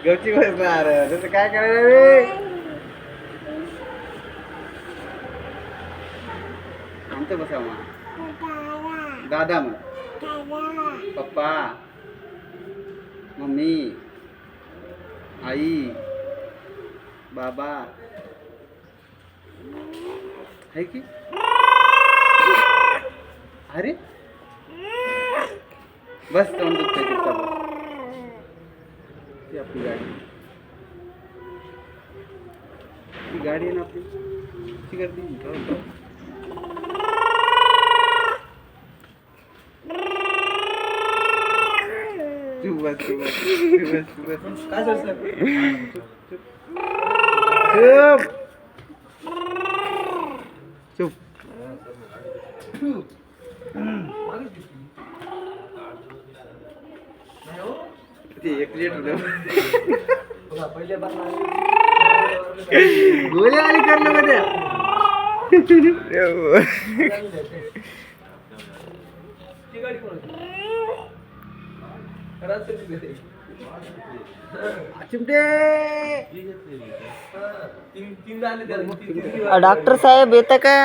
गवची बसणार तसं काय करायला रे. आमचं बसा मग दादा मग पप्पा मम्मी आई बाबा है की. अरे बस तोंड दुखतंय तिथं बस. ती आपली गाडी, ती गाडी आहे ना आपली, ती गर्दी तू बस तू बस तू बस तू बस काय झालं चुप चुप. ते एक प्लेट गोळी आली करलं मध्ये. चिमटे डॉक्टर साहेब येतं का?